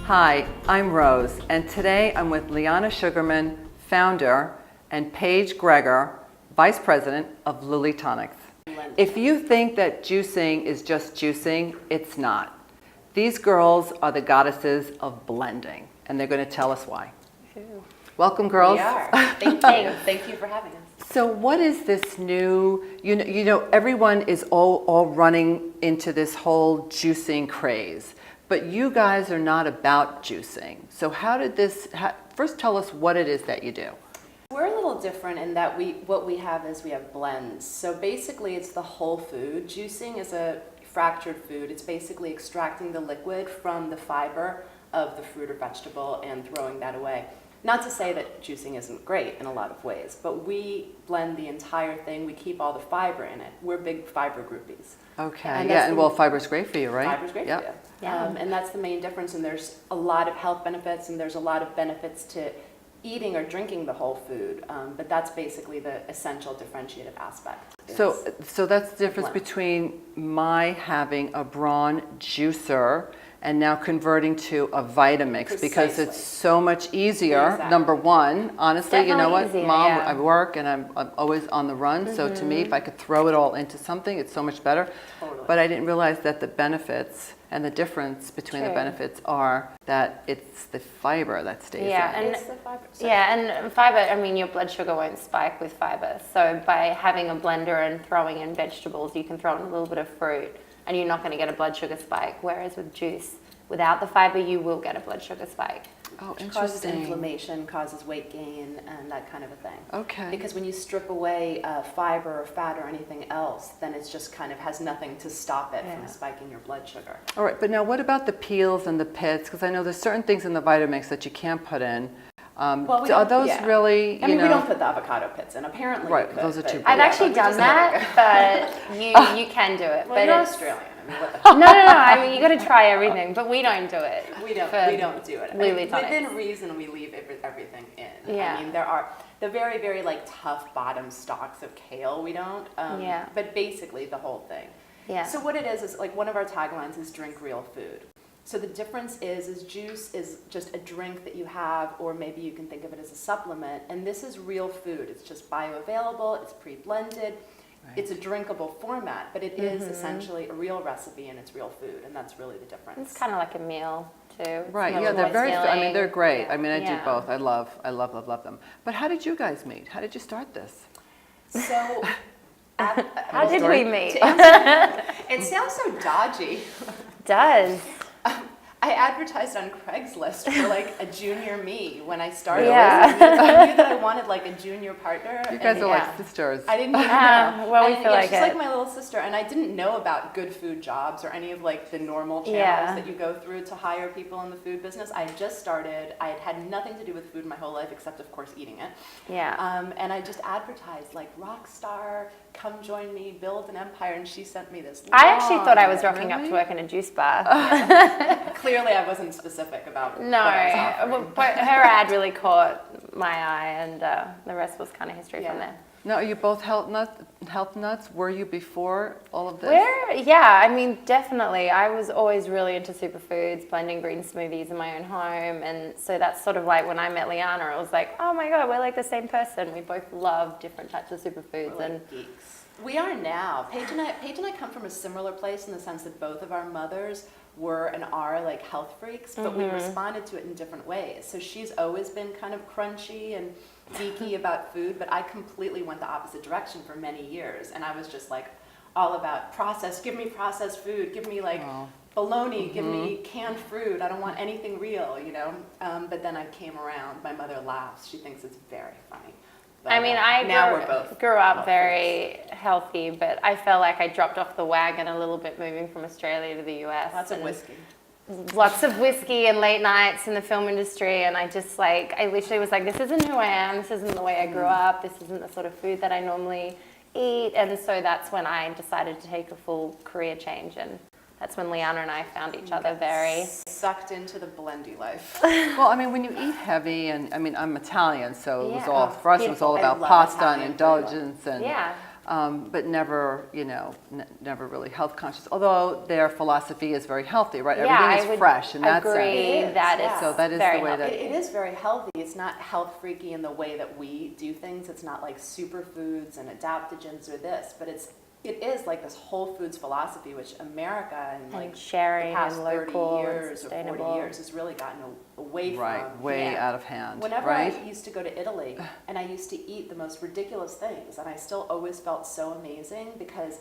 Hi, I'm Rose, and today I'm with Lianna Sugarman, founder, and Paige Gregor, vice president of LuliTonix. If you think that juicing is just juicing, it's not. These girls are the goddesses of blending, and they're going to tell us why. Welcome, girls. We are. Thank you. Thank you for having us. So what is this new, you know, everyone is all running into this whole juicing craze, but you guys are not about juicing. So how did this, first tell us what it is that you do. We're a little different in that what we have is we have blends. So basically it's the whole food. Juicing is a fractured food. It's basically extracting the liquid from the fiber of the fruit or vegetable and throwing that away. Not to say that juicing isn't great in a lot of ways, but we blend the entire thing. We keep all the fiber in it. We're big fiber groupies. Okay, and well, fiber's great for you, right? Fiber's great for you. Yeah. And that's the main difference, and there's a lot of health benefits, and there's a lot of benefits to eating or drinking the whole food, but that's basically the essential differentiative aspect. So that's the difference between my having a brawn juicer and now converting to a Vitamix because it's so much easier. Exactly. Number one, honestly, you know what, easier, Mom, yeah. I work and I'm always on the run. So to me, if I could throw it all into something, it's so much better. Totally. But I didn't realize that the benefits and the difference between the benefits are that it's the fiber that stays Yeah, in. and It's the fiber. and fiber, I mean, your blood sugar won't spike with fiber. So by having a blender and throwing in vegetables, you can throw in a little bit of fruit and you're not going to get a blood sugar spike. Whereas with juice, without the fiber, you will get a blood sugar spike. Oh, Which causes interesting. inflammation, causes weight gain, and that kind of a thing. Okay. Because when you strip away fiber or fat or anything else, then it's just kind of has nothing to stop it from spiking your blood sugar. All right, but now what about the peels and the pits? Because I know there's certain things in the Vitamix that you can't put in. Well, are those really, I mean, we don't put the avocado pits in. Apparently, Right, we could, those are too big. I've actually we done just never that, but you can do it. Well, but you're it's, Australian. I mean, what the no. I mean, you got to try everything, but we don't do it. We don't do it. I mean, LuliTonix. within reason, we leave everything in. Yeah. I mean, there are the very, very like tough bottom stalks of kale. We don't. Yeah. But basically, the whole thing. Yeah. So what it is like one of our taglines is drink real food. So the difference is juice is just a drink that you have, or maybe you can think of it as a supplement. And this is real food. It's just bioavailable. It's pre-blended. Right. It's a drinkable format, but it is essentially a real recipe and it's real food, and that's really the difference. It's kind of like a meal too. Right, It's yeah, they're very, I mean, they're great. Yeah. I mean, I do Yeah. both. I love them. But how did you guys meet? How did you start this? So, How did we meet? it sounds so dodgy. Does. I advertised on Craigslist for like a junior me when I started. Yeah. I knew that I wanted like a junior partner. You guys are yeah. like sisters. I didn't even know. Well, we And, feel yeah, like she's it. like my little sister, and I didn't know about Good Food Jobs or any of like the normal channels Yeah. that you go through to hire people in the food business. I had just started. I had had nothing to do with food my whole life except, of course, eating it. Yeah. And I just advertised like rock star, come join me, build an empire, and she sent me this. I actually thought I was long- rocking up to work in a juice bar. Clearly, I wasn't specific about. No, what I was offering. but her ad really caught my eye, and the rest was kind of history from Yeah. there. Now, are you both health nuts? Were you before all of this? Yeah, I mean, definitely. I was always really into superfoods, blending green smoothies in my own home, and so that's sort of like when I met Lianna, it was like, oh my god, we're like the same person. We both love different types of superfoods, We're and like geeks. We are now. Paige and I come from a similar place in the sense that both of our mothers were and are like health freaks, but we responded to it in different ways. So she's always been kind of crunchy and geeky about food, but I completely went the opposite direction for many years, and I was just like all about processed. Give me processed food. Give me like bologna. Give me canned fruit. I don't want anything real, you know. But then I came around. My mother laughs. She thinks it's very funny. But, I mean, I we're both grew up health very healthy, but I felt like I dropped off the wagon a little bit moving from Australia to the US. Lots of and whiskey. Lots of whiskey and late nights in the film industry, and I literally was like, this isn't who I am, this isn't the way I grew up, this isn't the sort of food that I normally eat, and so that's when I decided to take a full career change, and that's when Lianna and I found each other very... Sucked into the blendy life. Well, I mean, when you eat heavy, and I mean, I'm Italian, so it was Yeah. all, for us, it was all I about love pasta and Italian food. indulgence, and Yeah. but never, never really health conscious. Although their philosophy is very healthy, right? Yeah, Everything is fresh in that agree sense. that Yeah. it's So that is very the way that. healthy. It is very healthy. It's not health freaky in the way that we do things. It's not like superfoods and adaptogens or this, but it is like this whole foods philosophy, which America in like sharing the past and 30 local and years or sustainable. 40 years has really gotten away Right, from. way Yeah. out of hand, Whenever right? I used to go to Italy and I used to eat the most ridiculous things, and I still always felt so amazing because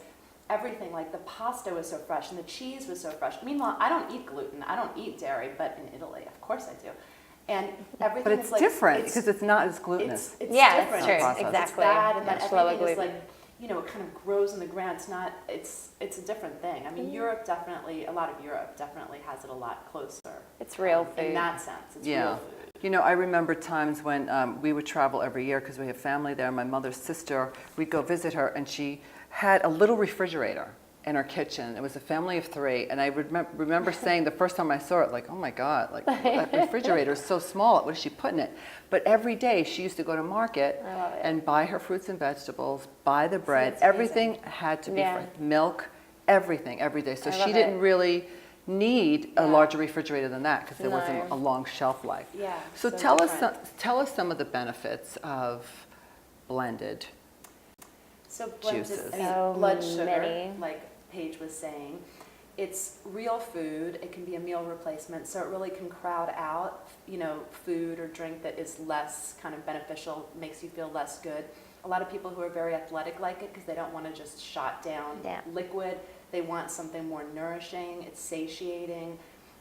everything, like the pasta was so fresh and the cheese was so fresh. Meanwhile, I don't eat gluten, I don't eat dairy, but in Italy, of course I do. And everything But it's is like, different because it's not as glutinous. it's Yeah, different. it's true. Process. It's Exactly. bad, and then Much lower everything is gluten. like, it kind of grows in the ground. It's not. It's a different thing. I mean, Europe definitely. A lot of Europe definitely has it a lot closer. It's real food. In that sense, it's Yeah. real food. I remember times when we would travel every year because we have family there. My mother's sister, we'd go visit her, and she had a little refrigerator in her kitchen. It was a family of 3, and I remember saying the first time I saw it, like, oh my God, like that refrigerator is so small. What is she putting in it? But every day she used to go to market I love it. and buy her fruits and vegetables, buy the bread. that's Everything had to be Yeah. fresh. Milk, everything, every day. So I she love didn't it. really need a Yeah. larger refrigerator than that because there No. wasn't a long shelf life. Yeah. So so tell different. us some of the benefits of blended. So blended, juices. I mean, So blood sugar, many. like Paige was saying, it's real food. It can be a meal replacement, so it really can crowd out, food or drink that is less kind of beneficial, makes you feel less good. A lot of people who are very athletic like it because they don't want to just shot down Yeah. liquid. They want something more nourishing. It's satiating,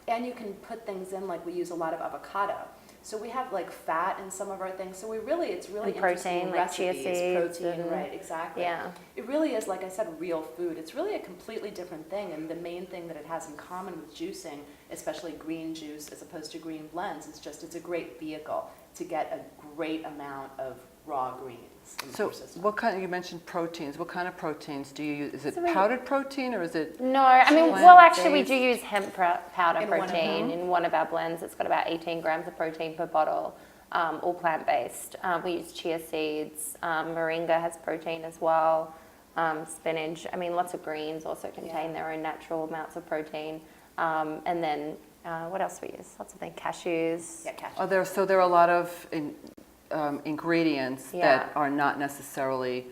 and you can put things in like we use a lot of avocado. So we have like fat in some of our things. So it's really And interesting protein, like chia recipes, seeds protein, and- right? Exactly. Yeah. It really is, like I said, real food. It's really a completely different thing, and the main thing that it has in common with juicing, especially green juice as opposed to green blends, is just it's a great vehicle to get a great amount of raw greens in So your system. you mentioned proteins. What kind of proteins do you use? Is it So we- powdered protein or is it? No, I mean, Plant well, actually, we based. do use hemp powder In one of protein them? in one of our blends. It's got about 18 grams of protein per bottle, all plant-based. We use chia seeds. Moringa has protein as well. Spinach. I mean, lots of greens also contain their own natural amounts of protein. And then, what else we use? Lots of things. Cashews. Yeah, cashew. There are a lot of ingredients Yeah. that are not necessarily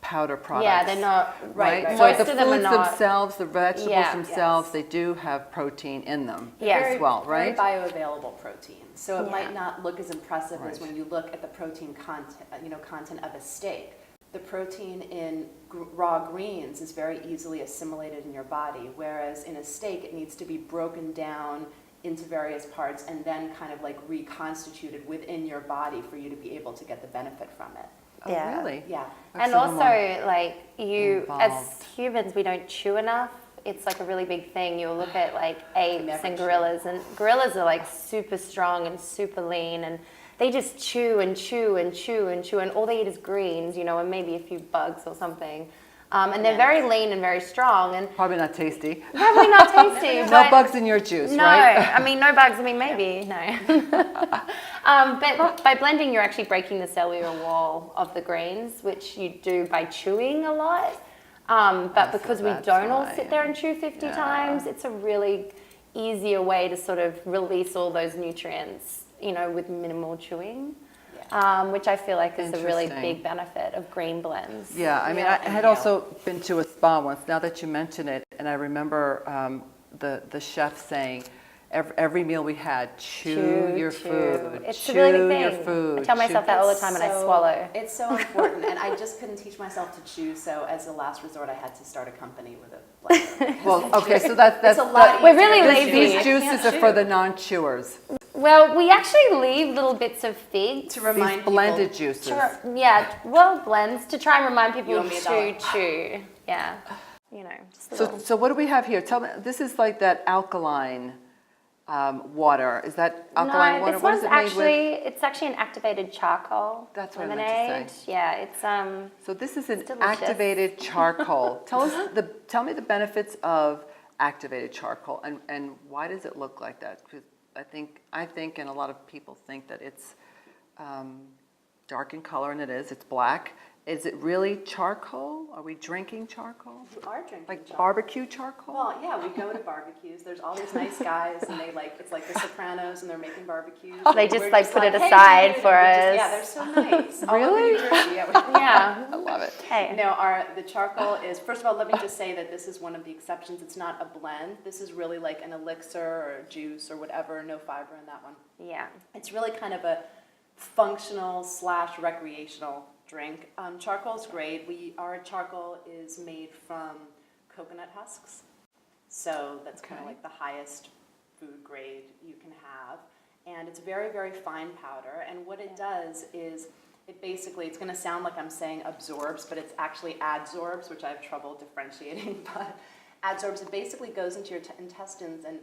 powder products. Yeah, they're not. Right. right. So Most the of them are foods not. themselves, the vegetables Yeah. themselves, Yes. they do have protein in them Yeah. as well, right? Very bioavailable protein. So it Yeah. might not look as impressive as Right. when you look at the protein content of a steak. The protein in raw greens is very easily assimilated in your body, whereas in a steak it needs to be broken down into various parts and then kind of like reconstituted within your body for you to be able to get the benefit from it. Oh, Yeah. really? Yeah. And That's a little also, like, you, as involved. humans, we don't chew enough. It's like a really big thing. You'll look at like apes Never and chew. gorillas, and gorillas are like super strong and super lean, and they just chew and chew and chew and chew, and all they eat is greens, and maybe a few bugs or something. And they're Yeah. very lean and very strong, and Probably not tasty. probably not tasty. No but bugs in your juice, no, right? I mean, no bugs. I mean, maybe, no. But by blending, you're actually breaking the cellular wall of the greens, which you do by chewing a lot. But So because we that's don't all why, sit there and chew 50 yeah. times, it's a really easier way to sort of release all those nutrients, with minimal chewing. Which I feel like is a really Interesting. big benefit of green blends. Yeah, I mean, Yeah, I had yeah. also been to a spa once, now that you mention it, and I remember the chef saying, every meal we had, chew your food, It's chew a really big your thing. food. I tell myself that all the time and I swallow. It's so important, and I just couldn't teach myself to chew, so as a last resort, I had to start a company with a blender. Well, okay, so that's It's a lot We're really easier to lazy. chew. These I juices can't are for chew. the non-chewers. Well, we actually leave little bits of fig To remind These people. blended juices. blends to try and remind people You owe me to $1. chew. Yeah, just a So, little. so what do we have here? Tell me, this is like that alkaline water. Is that alkaline No, water? this What one's is it made with? it's actually an activated charcoal That's what I lemonade. meant to say. Yeah, it's So this is an delicious. activated charcoal. Tell me the benefits of activated charcoal and why does it look like that? Because I think, and a lot of people think that it's dark in color, and it is. It's black, is it really charcoal? Are we drinking charcoal? You are drinking Like chocolate. barbecue charcoal? Well, yeah, we go to barbecues. There's all these nice guys, and it's like The Sopranos, and they're making barbecues. They and just, we're like, put it "Hey, aside dude," for and we us. yeah, they're so nice. All over Really? New Jersey, yeah. Yeah. I love it. Hey. No, the charcoal is, first of all, let me just say that this is one of the exceptions. It's not a blend. This is really like an elixir or a juice or whatever, no fiber in that one. Yeah. It's really kind of a functional / recreational drink. Charcoal is great. Our charcoal is made from coconut husks. So that's kind of Okay. like the highest food grade you can have. And it's very, very fine powder. And what it does is it basically, it's going to sound like I'm saying absorbs, but it's actually adsorbs, which I have trouble differentiating. But adsorbs, it basically goes into your intestines and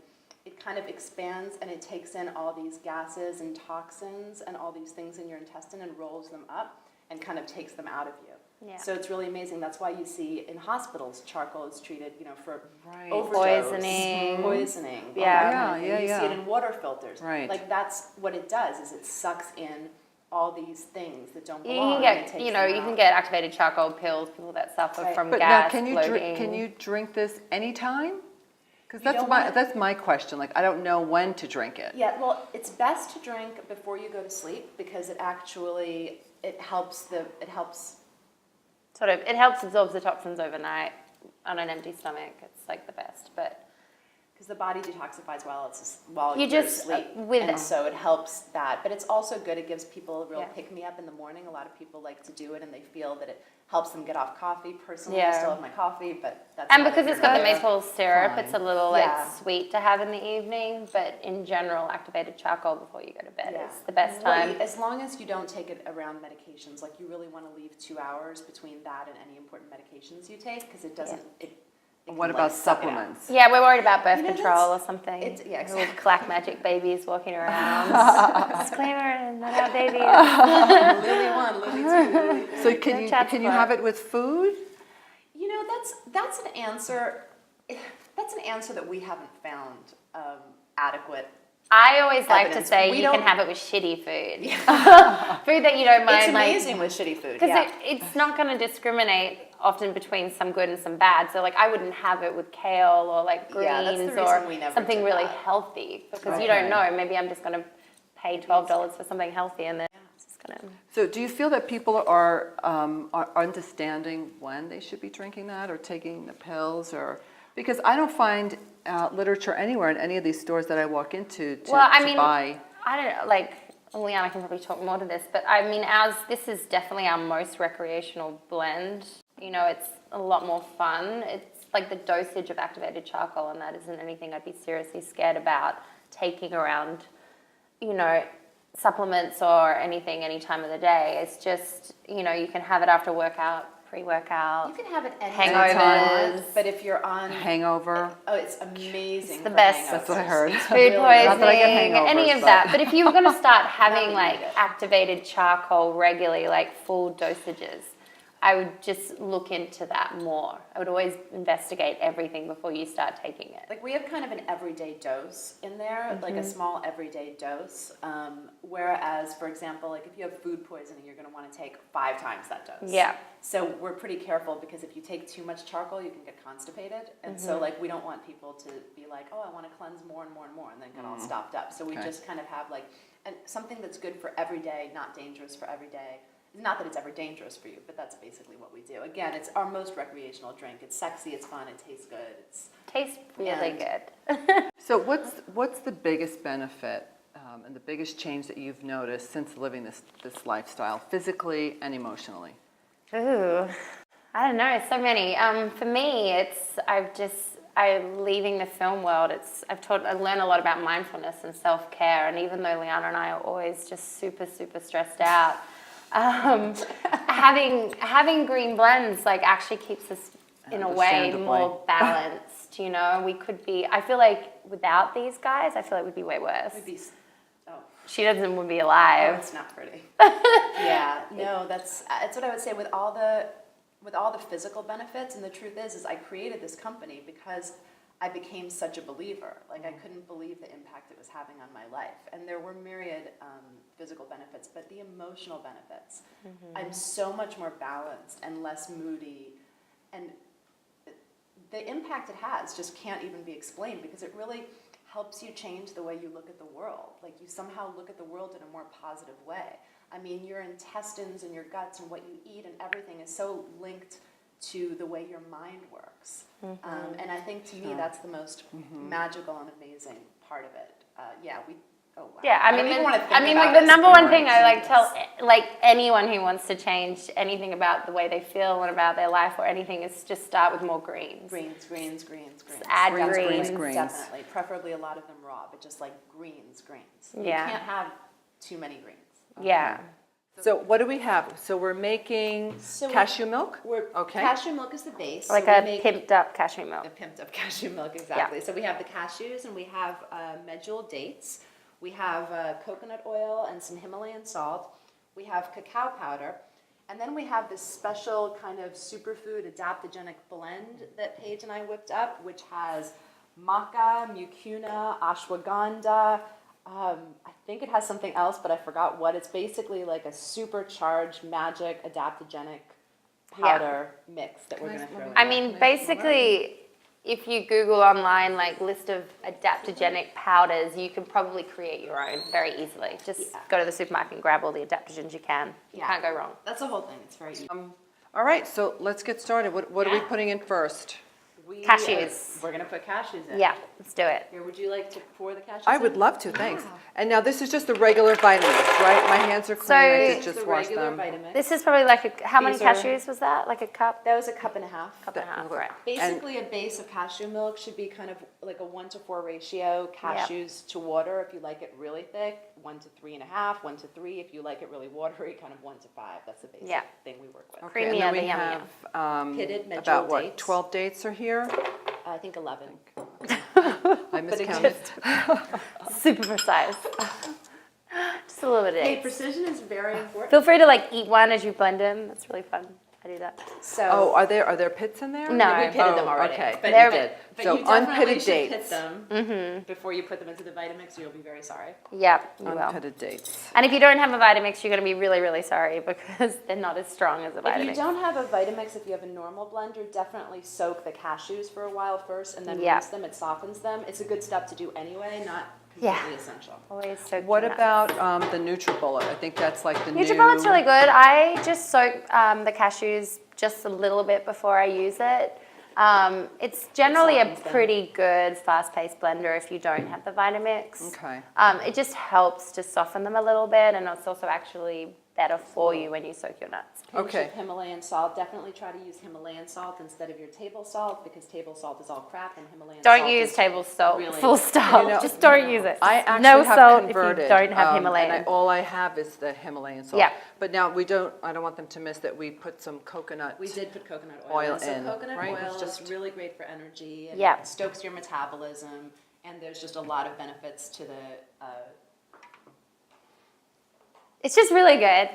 it kind of expands and it takes in all these gases and toxins and all these things in your intestine and rolls them up and kind of takes them out of you. Yeah. So it's really amazing. That's why you see in hospitals charcoal is treated, for Right. overdose, Poisoning. poisoning, all Yeah. that kind of thing. Yeah, You yeah, see it yeah. in water filters. Right. Like that's what it does is it sucks in all these things that don't You belong. can and it get, takes you know, them you can out. get activated charcoal pills, people that suffer Right. from But gas, now, can bloating. you drink this anytime? Because You don't want it- that's my question. Like, I don't know when to drink it. Yeah, well, it's best to drink before you go to sleep because it actually it helps It helps absorb the toxins overnight on an empty stomach. It's like the best, but because the body detoxifies while You you go to just, sleep, with- and so it helps that. But it's also good. It gives people a real Yeah. pick me up in the morning. A lot of people like to do it, and they feel that it helps them get off coffee. Personally, Yeah. I still have my coffee, but that's and neither because here it's got the nor there. maple syrup, Fine. it's a little Yeah. like sweet to have in the evening. But in general, activated charcoal before you go to bed Yeah. is the best Well, time. as long as you don't take it around medications, like you really want to leave 2 hours between that and any important medications you take, because it doesn't. It What can, about like, suck it out. supplements? Yeah, we're worried about birth You know, control or that's- something. yeah, Little exactly. black magic babies walking around. Disclaimer, not our babies. Lily 1, Lily 2, Lily 3. So can you have it with food? That's an answer. That's an answer that we haven't found adequate. I always like to Evidence. say We you can don't- have it with shitty food. Food that you don't mind. It's amazing with shitty food. Because Yeah. it's not going to discriminate often between some good and some bad. So like I wouldn't have it with kale or like greens Yeah, that's the reason or we never something did really that. healthy because you Okay. don't know. Maybe I'm just going to pay $12 for something healthy and then it's just going to. So do you feel that people are understanding when they should be drinking that or taking the pills, or because I don't find literature anywhere in any of these stores that I walk into to buy. I don't know, like, Lianna can probably talk more to this, but I mean, this is definitely our most recreational blend. You know, it's a lot more fun. It's like the dosage of activated charcoal, and that isn't anything I'd be seriously scared about taking around, you know, supplements or anything any time of the day. It's just, you know, you can have it after workout, pre-workout. You can have it Hangovers. anytime, but if you're on Hangover. oh, it's amazing. It's the for best. hangovers. That's what I heard. Food Really? poisoning, Not that I get any hangovers, of that. But if you were going to start having that you like need it. activated charcoal regularly, like full dosages, I would just look into that more. I would always investigate everything before you start taking it. Like we have kind of an everyday dose in there, like a small everyday dose. Whereas, for example, like if you have food poisoning, you're going to want to take 5 times that dose. Yeah. So we're pretty careful because if you take too much charcoal, you can get constipated. And so like we don't want people to be like, oh, I want to cleanse more and more and more and then get all stopped up. So we Okay. just kind of have like something that's good for every day, not dangerous for every day. Not that it's ever dangerous for you, but that's basically what we do. Again, it's our most recreational drink. It's sexy, it's fun, it tastes good. Tastes really And- good. So what's the biggest benefit and the biggest change that you've noticed since living this lifestyle, physically and emotionally? Ooh, I don't know, so many. For me, I'm leaving the film world. I learned a lot about mindfulness and self-care, and even though Lianna and I are always just super, super stressed out, having green blends like actually keeps us in a way more balanced. You know, I feel like without these guys, I feel like we'd be way worse. We'd be, She would be oh, alive. it's not pretty. Yeah, no, that's what I would say with all the physical benefits. And the truth is I created this company because I became such a believer. Like I couldn't believe the impact it was having on my life. And there were myriad physical benefits, but the emotional benefits. I'm so much more balanced and less moody. And the impact it has just can't even be explained because it really helps you change the way you look at the world. Like you somehow look at the world in a more positive way. I mean, your intestines and your guts and what you eat and everything is so linked to the way your mind works. And I think to me that's the most magical and amazing part of it. Oh wow. Yeah, I don't mean, even wanna think like about the this number one anymore. thing I like tell like anyone who wants to change anything about the way they feel and about their life or anything is just start with more greens. Greens. Add greens. Definitely. Preferably a lot of them raw, but just like greens. You Yeah. can't have too many greens. Yeah. So what do we have? So we're making cashew milk? Okay. Cashew milk is the base. Like so we a make pimped up cashew milk. the pimped up cashew milk, exactly. So we have the cashews and we have medjool dates. We have coconut oil and some Himalayan salt. We have cacao powder. And then we have this special kind of superfood adaptogenic blend that Paige and I whipped up, which has maca, mucuna, ashwagandha. I think it has something else, but I forgot what. It's basically like a supercharged magic adaptogenic powder mix that we're going to throw in. I mean, basically, if you Google online, like list of adaptogenic powders, you can probably create your own very easily. Just go to the supermarket and grab all the adaptogens you can. You can't go wrong. That's the whole thing. It's very easy. All right, so let's get started. What are we putting in first? Cashews. We're going to put cashews in. Yeah, let's do it. Here, would you like to pour the cashews I in? would love to, thanks. And now this is just the regular Vitamix, right? My hands are clean, I So- did just the wash regular them. Vitamix. This is probably like how many These are- cashews was that? Like a cup? That was a cup and a half. Cup and a half, Okay. right. Basically, a base of cashew milk should be kind of like a 1-to-4 ratio. Cashews to water if you like it really thick, 1 to 3.5, 1 to 3 if you like it really watery, kind of 1 to 5. That's the basic thing we work with. Okay, and then Creamy we and yummy, have Pitted medjool about what, dates. 12 dates are here? I think 11. I miscounted. Super precise. Just a little bit of Hey, dates. precision is very important. Feel free to like eat one as you blend them. That's really fun. I do that. So Oh, are there pits in there? No. we pitted them already. Okay, But They're- you did. But So you definitely unpitted should dates. pit them before you put them into the Vitamix, or you'll be very sorry. Yeah, you will. Unpitted dates. And if you don't have a Vitamix, you're going to be really, really sorry because they're not as strong as a If you Vitamix. don't have a Vitamix, if you have a normal blender, definitely soak the cashews for a while first and then rinse them. It softens them. It's a good step to do anyway, not completely essential. Always soak What them up. about the NutriBullet? I think that's like the new. NutriBullet's really good. I just soak the cashews just a little bit before I use it. It's generally a softens them. pretty good fast-paced blender if you don't have the Vitamix. Okay. It just helps to soften them a little bit, and it's also actually better for you when you soak your nuts. Pinch Okay. of Himalayan salt. Definitely try to use Himalayan salt instead of your table salt because table salt is all crap and Himalayan salt Don't use is table salt, really- full stop. You know, just don't use it. I actually no have salt converted. if you don't have Himalayan. And all I have is the Himalayan salt. Yeah. But now I don't want them to miss that we put some coconut. We did put coconut oil, Oil in. So in, coconut right? oil It's just- is really great for energy and Yeah. it stokes your metabolism, and there's just a lot of benefits to the It's just really good.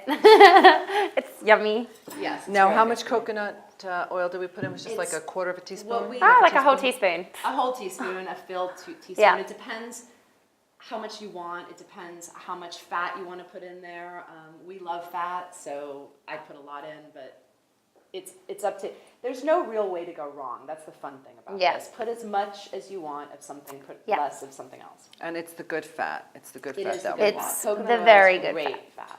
It's yummy. yes. it's Now, very how good much for you. coconut oil do we put in? It was just like a It's- quarter of a teaspoon? What we Like a whole teaspoon. A whole teaspoon, a filled teaspoon. Yeah. It depends how much you want. It depends how much fat you want to put in there. We love fat, so I put a lot in, but it's up to. There's no real way to go wrong. That's the fun thing about Yeah. this. Put as much as you want of something. Put Yeah. less of something else. And it's the good fat. It's the good It fat is the that good we It's want. fat. Coconut the oil very is good great fat.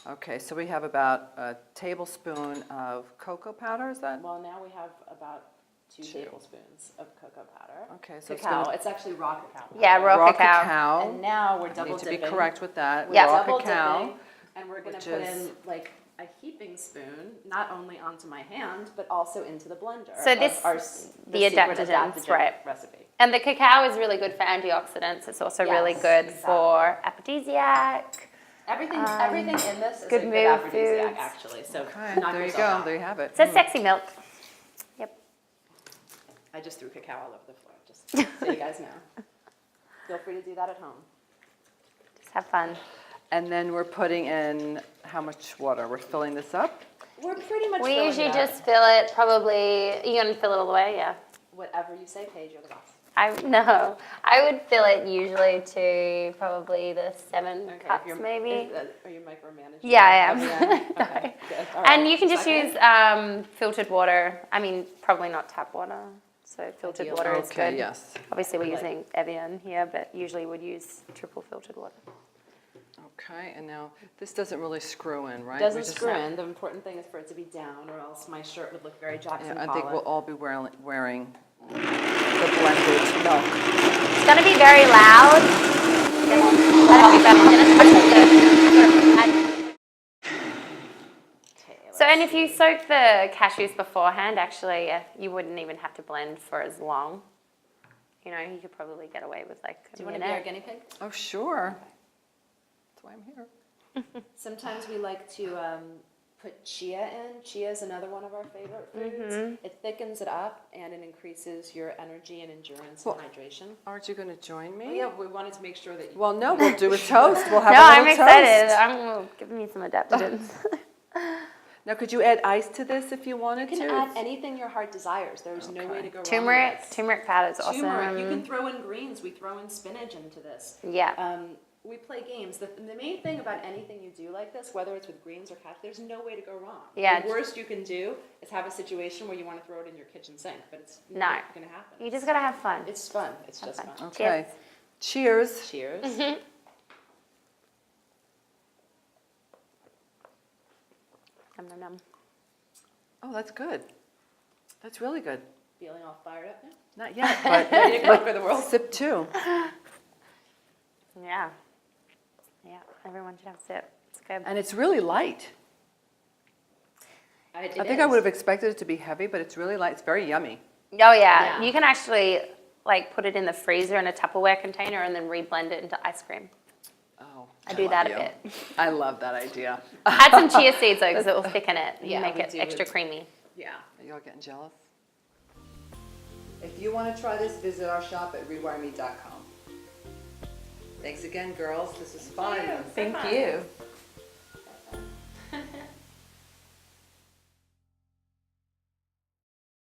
Okay, so we have about a tablespoon of cocoa powder, is that? Well, now we have about 2 tablespoons of cocoa powder. Okay, so it's Cacao. gonna- It's actually raw cacao powder. Yeah, raw cacao. And now we're I double need to be dipping. correct with that. We're Yeah. Raw double cacao. dipping, and we're going which to put is- in like a heaping spoon, not only onto my hand, but also into the blender. So of this- the secret adaptogens, adaptogen right. recipe. And the cacao is really good for antioxidants. It's also really Yes, good exactly. for aphrodisiac. Everything in this is good a good mood aphrodisiac, foods. actually. So Okay, knock there you yourself go. out. There you have it. It says sexy milk. Yep. I just threw cacao all over the floor, just so you guys know. Feel free to do that at home. Just have fun. And then we're putting in how much water? We're filling this up? We're pretty much We filling usually it up. just fill it probably, you're going to fill it all the way, yeah. Whatever you say, Paige, you're the boss. I would fill it usually to probably the 7 cups maybe. Are you micromanaging? Yeah, I am. Okay, good. All right. And you can just Second? use filtered water. I mean, probably not tap water. So filtered Ideal. water is Okay, good. yes. Obviously, we're Like- using Evian here, but usually we'd use triple filtered water. Okay, and now this doesn't really screw in, right? Doesn't We just- screw in. The important thing is for it to be down, or else my shirt would look very Jackson Yeah, I Pollock. think we'll all be wearing the blended milk. It's going to be very loud. So, and if you soak the cashews beforehand, actually, you wouldn't even have to blend for as long. You know, you could probably get away with like Do you want to be our guinea pig? Oh, sure. That's why I'm here. Sometimes we like to put chia in. Chia is another one of our favorite foods. It thickens it up and it increases your energy and endurance and hydration. Aren't you going to join me? Well, yeah, we wanted to make sure that you... Well, no, we'll do a toast. We'll have No, a I'm little excited. toast. Give me some adaptogens. Now, could you add ice to this if you wanted You can to? add anything your heart desires. There's no way to go wrong Turmeric, with this. turmeric powder is awesome. Turmeric. You can throw in greens. We throw in spinach into this. Yeah. We play games. The main thing about anything you do like this, whether it's with greens or cash, there's no way to go wrong. Yeah. The worst you can do is have a situation where you want to throw it in your kitchen sink, but it's No. not going to happen. You just got to have fun. It's fun. It's just fun. fun. Okay. Cheers. Cheers. Nom, nom, nom. Oh, that's good. That's really good. Feeling all fired up now? Not yet, but Ready to conquer the world? sip two. Yeah. Yeah, everyone should have a sip. It's good. And it's really light. I think I would have expected it to be heavy, but it's really light. It's very yummy. Oh, yeah. Yeah. You can actually like put it in the freezer in a Tupperware container and then reblend it into ice cream. Oh, I do love that you. a bit. I love that idea. Add some chia seeds though, because it will thicken it and Yeah, make we it do. extra creamy. Yeah. Are you all getting jealous? If you want to try this, visit our shop at rewireme.com. Thanks again, girls. This was fun. Thank you.